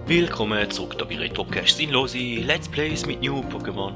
Willkommen zurück da bei Retrocast Sinnlose Let's Plays mit New Pokémon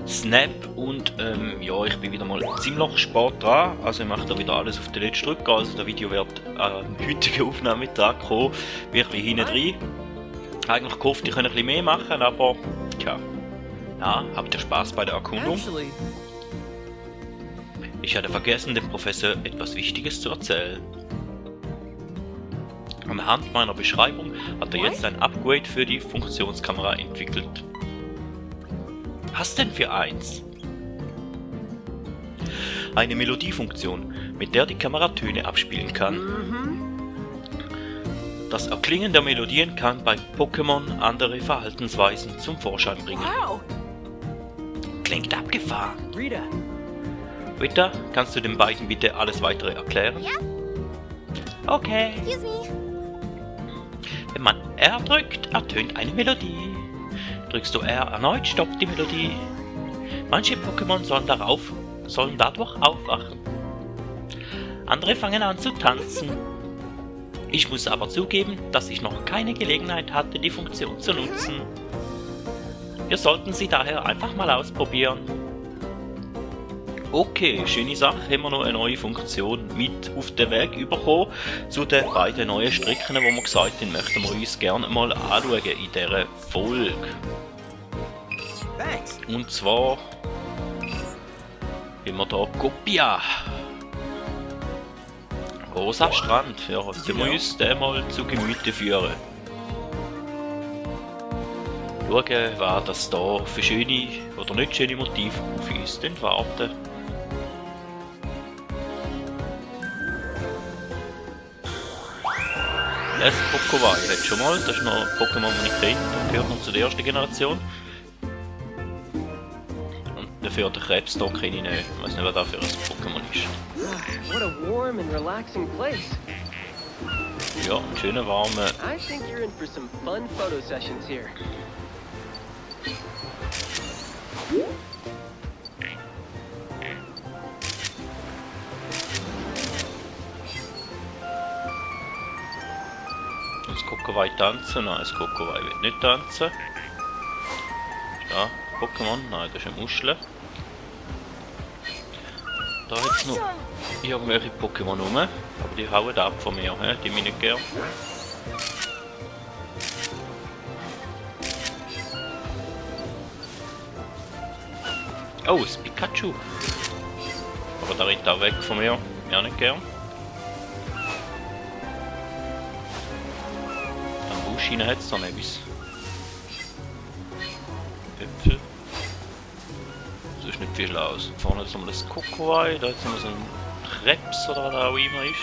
Snap und ja, ich bin wieder mal ziemlich spät dran, also ich mache da wieder alles auf den letzten Drücker, also das Video wird am heutigen Aufnahmetag kommen, wirklich hinten drin. Eigentlich gehofft, ich könnte ein bisschen mehr machen, aber tja, ja, habt ihr Spaß bei der Erkundung? Ich hatte vergessen, dem Professor etwas Wichtiges zu erzählen. Anhand meiner Beschreibung hat er jetzt ein Upgrade für die Funktionskamera entwickelt. Was denn für eins? Eine Melodiefunktion, mit der die Kamera Töne abspielen kann. Das Erklingen der Melodien kann bei Pokémon andere Verhaltensweisen zum Vorschein bringen. Klingt abgefahren. Rita, kannst du den beiden bitte alles weitere erklären? Ja. Okay. Excuse me. Wenn man R drückt, ertönt eine Melodie. Drückst du R erneut, stoppt die Melodie. Manche Pokémon sollen dadurch aufwachen. Andere fangen an zu tanzen. Ich muss aber zugeben, dass ich noch keine Gelegenheit hatte, die Funktion zu nutzen. Wir sollten sie daher einfach mal ausprobieren. Okay, schöne Sache, haben wir noch eine neue Funktion mit auf den Weg bekommen zu den beiden neuen Strecken, die wir gesagt haben, möchten wir uns gerne mal anschauen in dieser Folge. Und zwar haben wir hier Copia. Rosa Strand, ja, den wir uns den mal zu Gemüte führen. Schauen, was das da für schöne oder nicht schöne Motive auf uns warten. Das Pokowai, jetzt schon mal, das ist noch ein Pokémon, das ich kenne, das gehört noch zu der ersten Generation. Und dafür den Krebs hier kenne ich nicht, ich weiß nicht, was das für ein Pokémon ist. What a warm and relaxing place. Ja, ein schöner warmer. I think you're in for some fun photo sessions here. Das Kokowai tanzen? Nein, das Kokowai wird nicht tanzen. Da, Pokémon? Nein, das ist eine Muschel. Da jetzt noch irgendwelche Pokémon rum, aber die hauen ab von mir, die mich nicht gern. Oh, das Pikachu! Aber der rennt auch weg von mir, mir nicht gern. Schiene hat es noch etwas. Äpfel. Das ist nicht viel schlau. Vorne ist nochmal das Kokowai, da jetzt noch so ein Krebs oder was auch immer ist.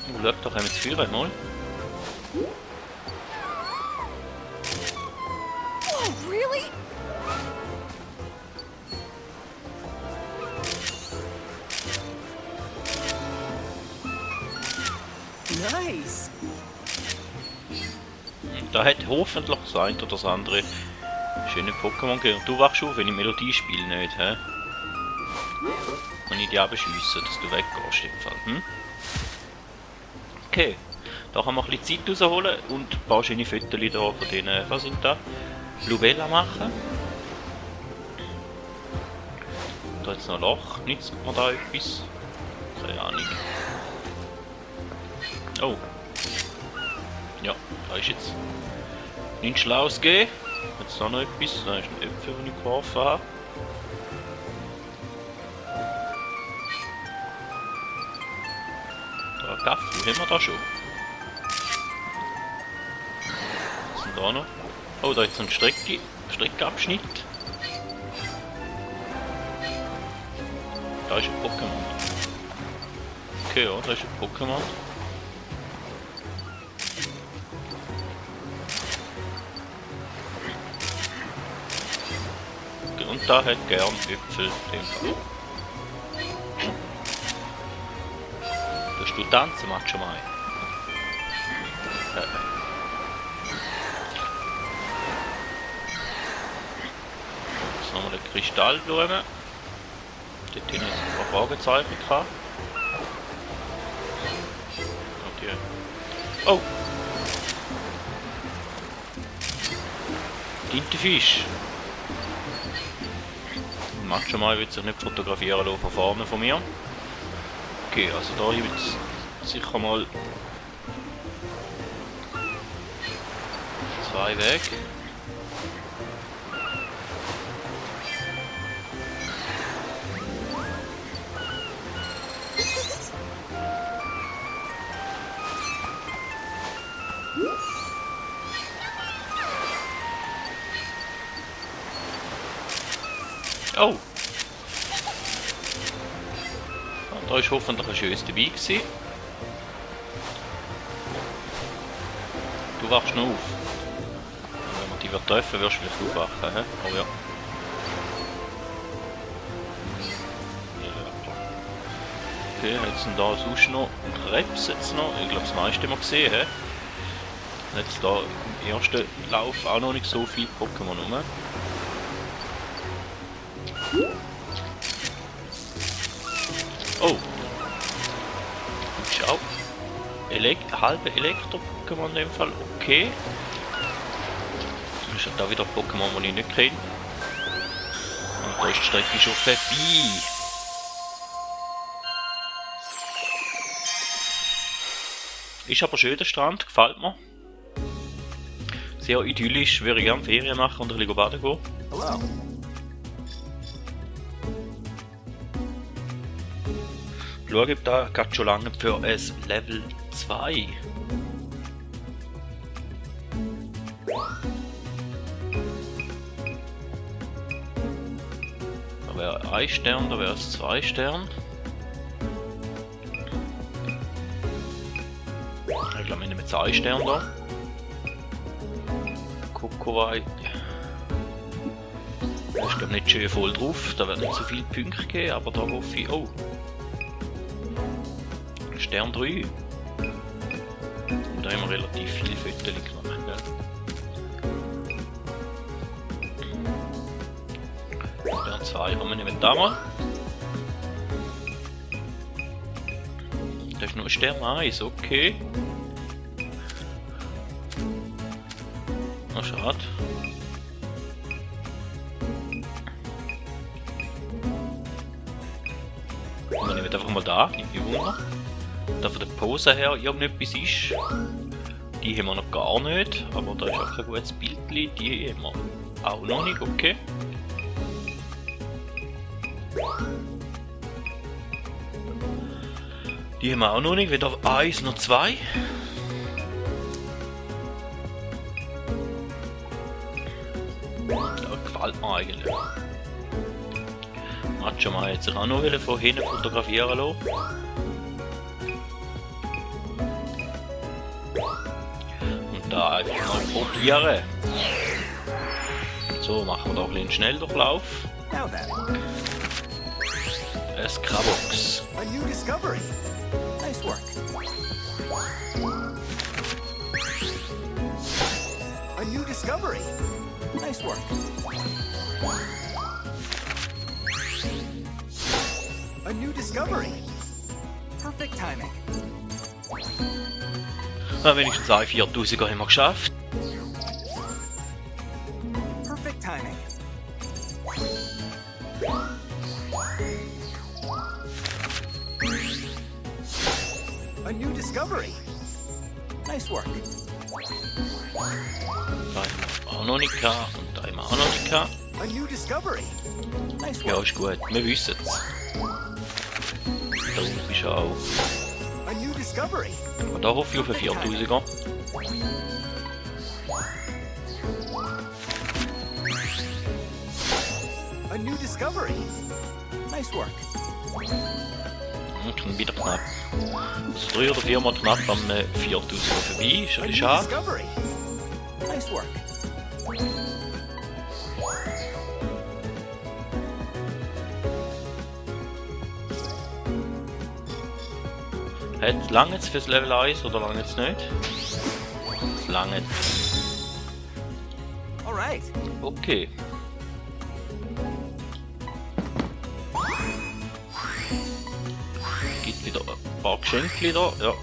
Oh, schau doch, haben wir zu viel einmal. Oh, really? Nice. Da hat hoffentlich das eine oder das andere schöne Pokémon gegeben. Du wachst auf, wenn ich Melodie spiele nicht, hä? Und ich dich abschiessen, dass du weggehst im Fall, hm? Okay, da kann man ein bisschen Zeit rausholen und ein paar schöne Fotos da von denen, was sind da? Lubella machen. Da jetzt noch ein Loch, nützt man da etwas? Keine Ahnung. Oh. Ja, da ist jetzt nichts Schlaues gegeben. Jetzt noch etwas. Da ist ein Äpfel, den ich geworfen habe. Da ein Gaffel haben wir da schon. Was sind da noch? Oh, da ist ein Streckabschnitt. Da ist ein Pokémon. Okay, ja, da ist ein Pokémon. Und da hat gern Äpfel den Fall. Du tanzen, mach schon mal. Jetzt nochmal Kristallblumen. Dort hinten ist ein paar Fragezeichen dran. Okay. Oh! Tintenfisch! Macho mal wird sich nicht fotografieren lassen von vorne von mir. Okay, also da wird es sicher mal 2 weg. Oh! Da war hoffentlich ein schönes dabei gewesen. Du wachst noch auf. Wenn wir dich treffen, wirst du vielleicht aufwachen, he? Oh ja. Okay, jetzt sind da sonst noch Krebs jetzt noch. Ich glaube, das meiste haben wir gesehen, he? Jetzt da im ersten Lauf auch noch nicht so viele Pokémon rum. Oh! Schau! Halbe Elektro-Pokémon in dem Fall, okay. Das ist da wieder Pokémon, die ich nicht kenne. Und da ist die Strecke schon vorbei. Ist aber schön der Strand, gefällt mir. Sehr idyllisch, würde ich gerne Ferien machen und ein bisschen baden gehen. Hello. Schau, ich da geht schon lange für ein Level 2. Da wäre 1 Stern, da wäre es 2 Sterne. Ich glaube, wir nehmen jetzt 1 Stern da. Kokowai. Da ist glaube nicht schön voll drauf, da wird nicht so viele Punkte geben, aber da hoffe ich. Oh! Stern 3. Und da haben wir relativ viele Fotos gemacht, gell? Stern 2 haben wir nicht da mal. Das ist nur Stern 1, okay. Na schade. Und dann nehmen wir einfach mal da, nicht Wunder. Da von der Pose her irgendetwas ist. Die haben wir noch gar nicht, aber da ist auch ein gutes Bildchen, die haben wir auch noch nicht, okay. Die haben wir auch noch nicht, weder 1 noch 2. Da gefällt mir eigentlich. Macho mal jetzt auch noch von hinten fotografieren lassen. Da einfach mal probieren. So, machen wir doch einen Schnelldurchlauf. Now then, Ein Skrabox. a new discovery. Nice work. A new discovery. Nice work. A new discovery. Perfect timing. Na, wenigstens 4000er haben wir geschafft. Perfect timing. A new discovery. Nice work. Da haben wir auch noch nicht gehabt und da haben wir auch noch nicht gehabt. A new discovery. Nice Ja, work. ist gut, wir wissen es. Da unten ist er auch. A new discovery. Und da hoffe ich auf einen 4000er. A new discovery. Nice work. Und schon wieder knapp. Also 3 oder 4 Mal knapp am 4000er vorbei, ist A ein new bisschen schade. discovery. Nice work. Hat lange jetzt fürs Level 1 oder lange jetzt nicht? Lange. All right. Okay. paar Geschenke da. Ja.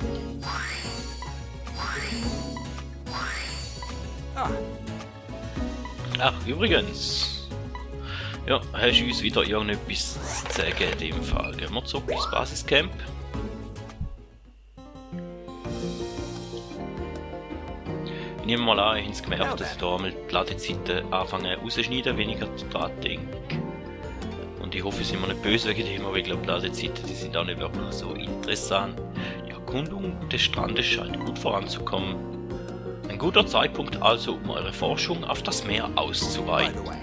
Ach, übrigens. Ja, hast du uns wieder irgendetwas zu sagen in dem Fall? Gehen wir zurück ins Basiscamp. Ich nehme mal an, ihr habt gemerkt, dass ich da einmal die Ladezeiten anfange rauszuschneiden, weniger daran denke. Und ich hoffe, sie sind mir nicht böse wegen dem, aber ich glaube, die Ladezeiten die sind auch nicht wirklich so interessant. Die Erkundung des Strandes scheint gut voranzukommen. Ein guter Zeitpunkt also, um eure Forschung auf das Meer By auszuweiten. the way,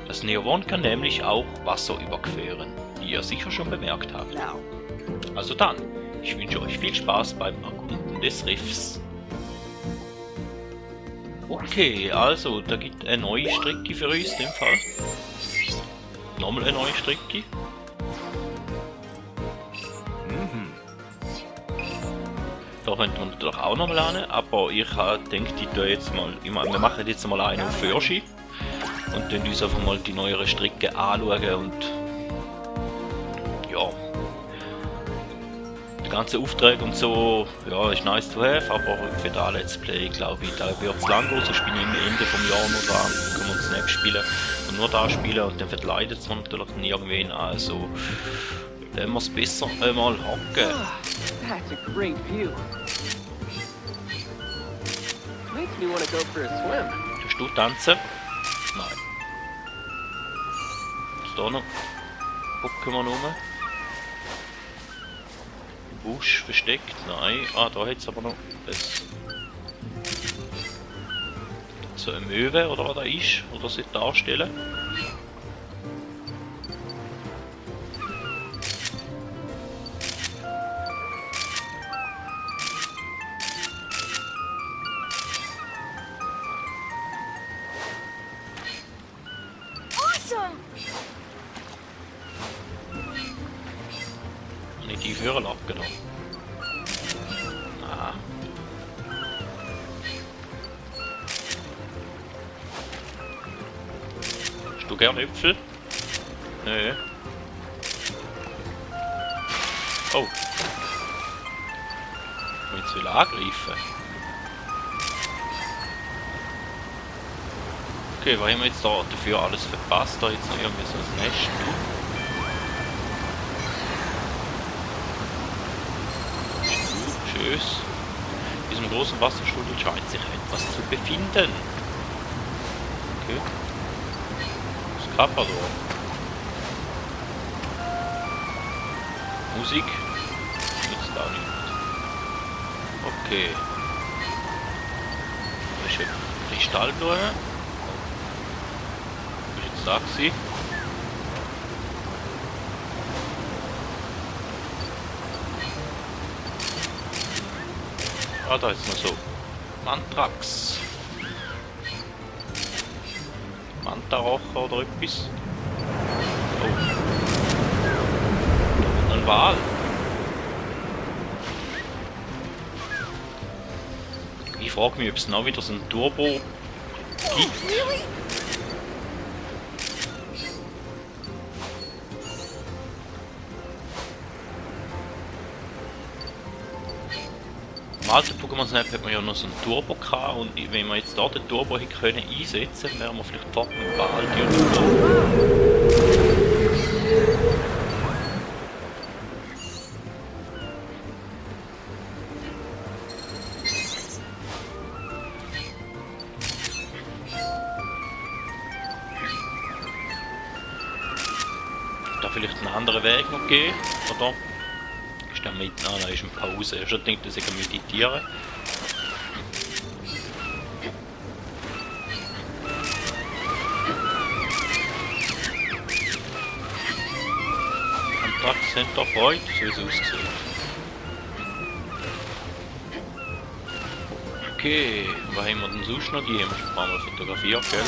Das Neowon kann nämlich auch Wasser überqueren, wie ihr sicher schon bemerkt habt. now, Also dann, ich wünsche euch viel Spaß beim Erkunden des Riffs. Okay, also, da gibt eine neue Strecke für uns in dem Fall. Nochmal eine neue Strecke. Da könnte man natürlich auch nochmal eine, aber ich denke, ich tue jetzt mal, wir machen jetzt mal eine auf Fürschi und dann uns einfach mal die neuere Strecke anschauen und ja, die ganze Aufträge und so, ja, ist nice to have, aber für das Let's Play glaube ich, da wird es lang gehen, sonst bin ich am Ende vom Jahr nur da, kann man Snap spielen und nur da spielen und dann verleidet es man natürlich dann irgendwen, also dann wir es besser einmal hocken. That's a great view. Makes me want to go for a swim. Tust du tanzen? Nein. Ist da noch Pokémon rum? Im Busch versteckt? Nein. Ah, da hat es aber noch so eine Möwe oder was da ist, oder sie darstellen. Awesome! Nicht die Führer abgenommen. Ah. Hast du gern Äpfel? Nö. Oh. Jetzt will angreifen. Okay, was haben wir jetzt da dafür alles verpasst? Da jetzt noch irgendwie so ein Nest. Tschüss. In diesem großen Wasserstrudel scheint sich etwas zu befinden. Okay. Das Kappador. Musik? Nützt da nicht. Okay. Da ist eine Kristallblume. Was ist jetzt da gewesen? Ah, da ist noch so Mantrax. Mantarocher oder etwas. Oh. Ein Wal. Ich frage mich, ob es noch wieder so ein Turbo gibt. Really? Im alten Pokémon Snap hat man ja noch so einen Turbo gehabt und wenn wir jetzt da den Turbo hätte können einsetzen, wären wir vielleicht fort mit dem Ball die da vielleicht einen anderen Weg noch gehen, oder? Ist der mitten? Ah, da ist eine Pause. Ich schon gedacht, dass ich meditieren. Antrag Center Freud, so ist es ausgesehen. Okay, was haben wir denn sonst noch? Die haben wir schon ein paar Mal fotografiert, gell?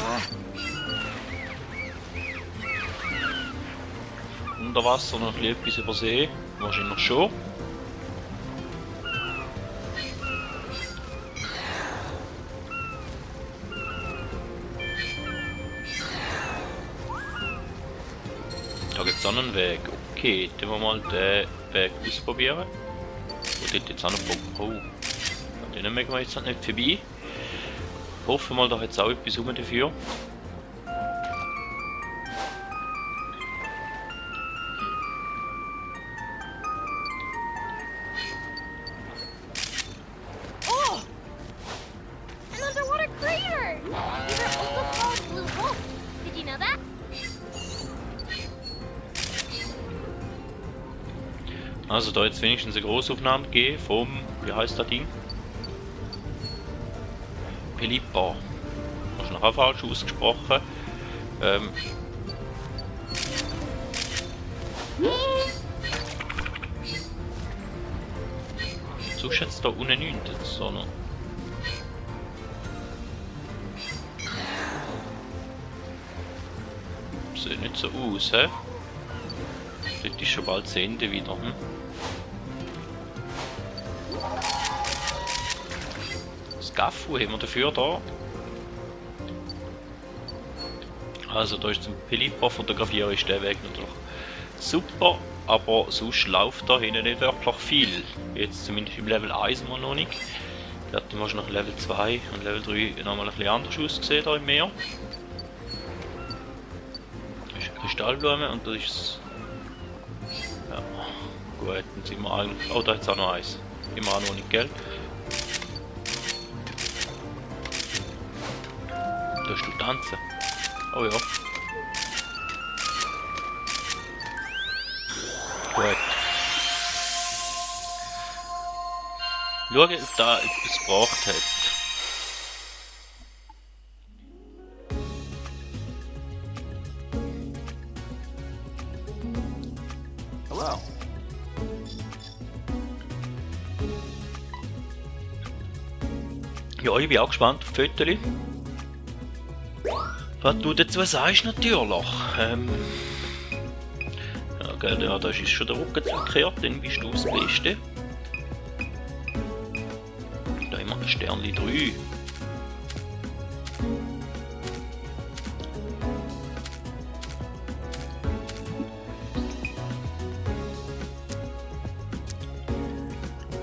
Unter Wasser noch etwas übersehen? Wahrscheinlich schon. Da gibt es auch einen Weg. Okay, tun wir mal den Weg ausprobieren. Wo dort jetzt auch noch... Oh, an denen mögen wir jetzt nicht vorbei. Hoffen mal, da hat es auch etwas rum dafür. Oh! An underwater crater! These are also called blue holes. Did you know that? Also da jetzt wenigstens eine Grossaufnahme gegeben vom... Wie heißt das Ding? Pelipper. Hast du noch falsch ausgesprochen. Sonst jetzt da unten nichts, so noch. Sieht nicht so aus, hä? Dort ist schon bald das Ende wieder, hm? Das Gaffu haben wir dafür da. Also da ist zum Pelipper fotografieren ist der Weg natürlich super, aber sonst läuft da hinten nicht wirklich viel. Jetzt zumindest im Level 1 mal noch nicht. Ich hatte wahrscheinlich Level 2 und Level 3 nochmal ein bisschen anders ausgesehen da im Meer. Da ist eine Kristallblume und da ist es... Ja, gut, dann sind wir eigentlich... Oh, da hat es auch noch eins. Immer auch noch nicht, gell? Da hast du tanzen. Oh ja. Gut. Schauen, ob da etwas gebracht hat. Hello. Ja, ich bin auch gespannt auf die Fotos. Was du dazu sagst, natürlich. Ja, gell, ja, da ist schon der Rücken zugekehrt, dann bist du das Beste. Da haben wir ein Sternli 3.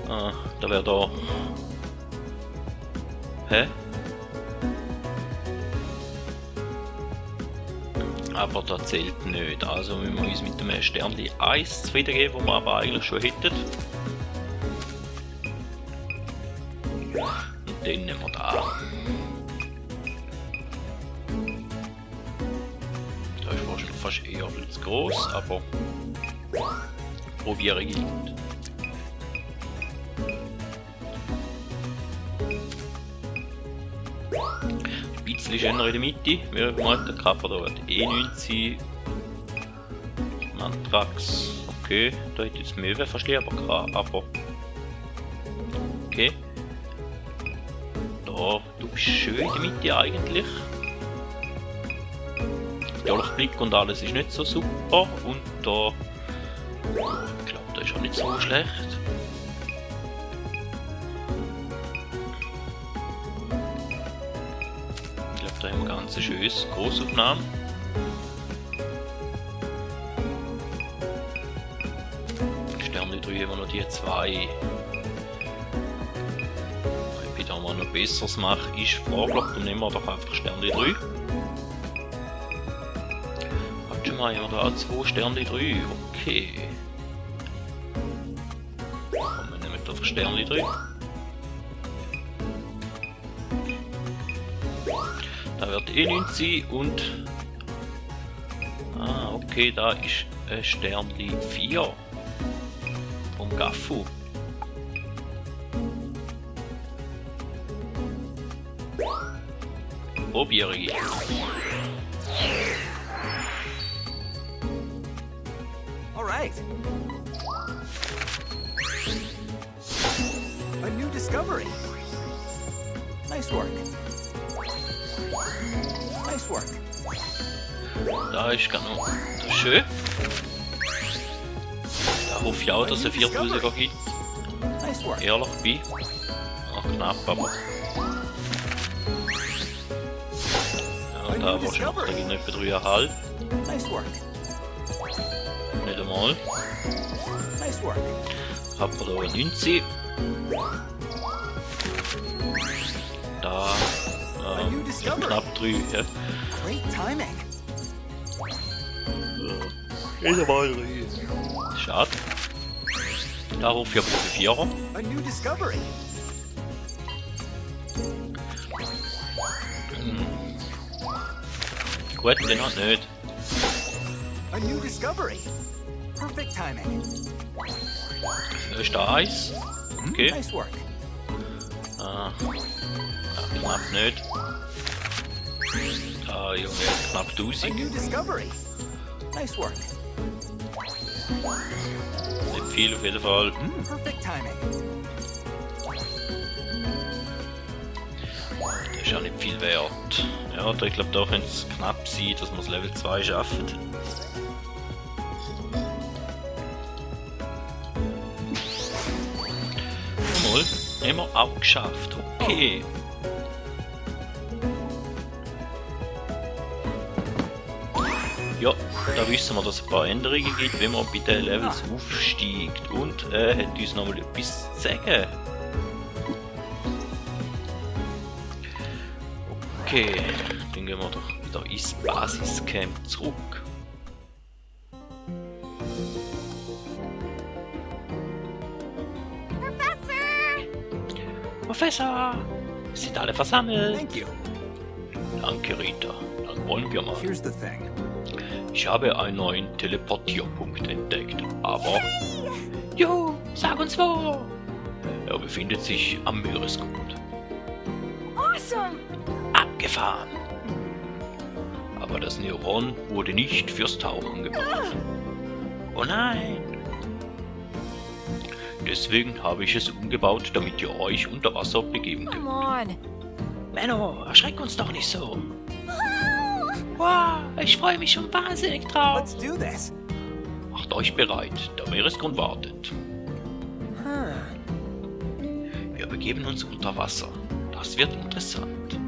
Ah, da wäre da... Hä? Aber das zählt nicht, also müssen wir uns mit dem Sternli 1 zufrieden geben, das wir aber eigentlich schon hätten. Und dann nehmen wir da. Das ist wahrscheinlich fast eher ein bisschen zu gross, aber probieren gilt. Ein bisschen ist eher in der Mitte, wie ich meinte, Kappa da wird E9 sein. Mantrax, okay, da hätte ich jetzt Möwe verstehen, aber okay. Da, du bist schön in der Mitte eigentlich. Natürlich Blick und alles ist nicht so super und da, ich glaube, da ist auch nicht so schlecht. Da haben wir ganz schönes Grossaufnahme. Sterne 3 haben wir noch die 2. Ob ich da mal noch Besseres mache, ist fraglich. Dann nehmen wir doch einfach Sterne 3. Warte schon mal, haben wir da auch 2 Sterne 3. Okay. Komm, wir nehmen einfach Sterne 3. Da wird E9 sein und... Ah, okay, da ist ein Sternli 4 vom Gaffu. Probiere ich. All right. A new discovery. Nice work. Nice work. Da ist gar noch... Das ist schön. Da hoffe ich auch, dass es 4000er gibt. Nice work. Ehrlich bin. Ach, knapp, aber... Ja, da wahrscheinlich noch etwa 3,5. Nice work. Nicht einmal. Nice work. Haben wir da 90. Da. Knapp 3. Ja. Great timing. Nicht einmal 3. Schade. Darauf für Profi 4er. A new discovery. Gut, den hat nicht. A new discovery. Perfect timing. Da ist da Eis. Okay. Nice work. Knapp nicht. Da, Junge, knapp A 1000. new discovery. Nice work. Nicht viel auf jeden Fall. Perfect timing. Das ist auch nicht viel wert. Ja, ich glaube, da könnte es knapp sein, dass wir das Level 2 schaffen. Mal, haben wir auch geschafft. Okay. Ja, da wissen wir, dass es ein paar Änderungen gibt, wenn man bei den Levels aufsteigt. Und er hat uns nochmal etwas zu sagen. Okay, dann gehen wir doch wieder ins Basiscamp zurück. Professor! Sind alle versammelt? Thank you. Danke, Rita. Dann wollen wir mal. Here's the thing. Ich habe einen neuen Teleportierpunkt entdeckt, aber... Jo, sag uns wo! Er befindet sich am Meeresgrund. Awesome! Abgefahren! Aber das Neuron wurde nicht fürs Tauchen gebaut. Oh nein! Deswegen habe ich es umgebaut, damit ihr euch unter Wasser begeben könnt. Come on. Menno, erschreck uns doch nicht so! Wow, ich freue mich schon wahnsinnig drauf! Let's do this. Macht euch bereit, der Meeresgrund wartet. Wir begeben uns unter Wasser. Das wird interessant.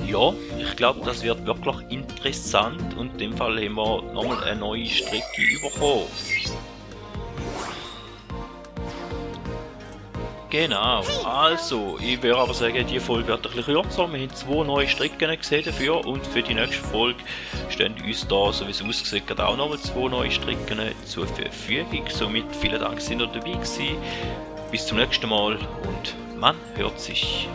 Ja, ich glaube, das wird wirklich interessant und in dem Fall haben wir nochmal eine neue Strecke bekommen. Genau, also, ich würde aber sagen, die Folge wird ein bisschen kürzer. Wir haben 2 neue Strecken gesehen dafür und für die nächste Folge stehen uns da, so wie es aussieht, gerade auch nochmal 2 neue Strecken zur Verfügung. Somit vielen Dank, dass ihr dabei gewesen. Bis zum nächsten Mal und man hört sich.